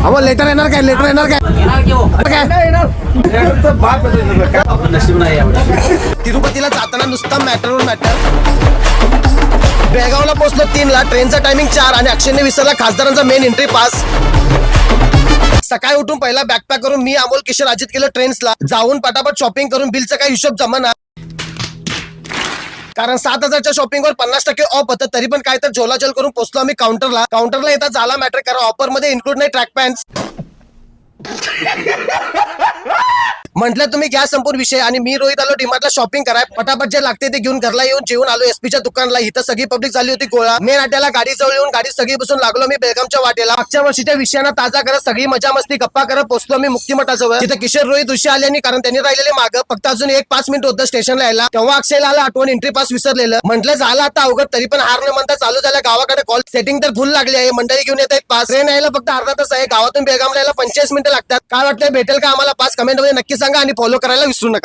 अहो लेटर येणार काय? लेटर येणार काय? नशीब नाही यावेळी. तिरुपतीला जाताना नुसता मॅटरवर मॅटर. बेळगावला पोहोचलो 3ला, ट्रेनचा टायमिंग 4 आणि अक्षयने विसरला खासदारांचा मेन एंट्री पास. सकाळी उठून पहिला बॅकपॅक करून मी अमोल किशोर अजित गेलो ट्रेन्सला. जाऊन पटापट शॉपिंग करून बिलचा काही हिशोब जमाना, कारण 7,000च्या शॉपिंगवर 50% ऑफ होतं. तरी पण काय तर झोलाझोल करून पोहोचलो आम्ही काउंटरला येता झाला मॅटर, कारण ऑफर मध्ये इन्क्लूड नाही ट्रॅक पॅन्ट. म्हटलं तुम्ही घ्या संपूर्ण विषय आणि मी रोहित आलो डीमार्टला शॉपिंग कराय. पटापट जे लागते ते घेऊन घरला येऊन जेवून आलो एसपीच्या दुकानला. इथं सगळी पब्लिक झाली होती गोळा. मेन अड्ड्याला गाडी जवळ येऊन गाडी सगळी बसून लागलो मी बेळगामच्या वाटेला. मागच्या वर्षीच्या विषयांना ताजा करत सगळी मजा मस्ती गप्पा करत पोहोचलो मी मुक्तिमठाजवळ. तिथे किशोर रोहित उशी आले कारण त्यांनी राहिलेले मागं. फक्त अजून 1-5 मिनिट होतं स्टेशनला यायला. तेव्हा अक्षयला आला आठवण एंट्री पास विसरलेलं. म्हटलं झालं आता अवघड, तरी पण हार न म्हणता चालू झाल्या गावाकडे कॉल. सेटिंग तर फुल लागली आहे, मंडळी घेऊन येत आहेत पास. ट्रेन यायला फक्त अर्धा तास आहे. गावातून बेळगामला यायला 45 मिनिटं लागतात. काय वाटतंय भेटेल का आम्हाला पास? कमेंट मध्ये नक्की सांगा आणि फॉलो करायला विसरू नका.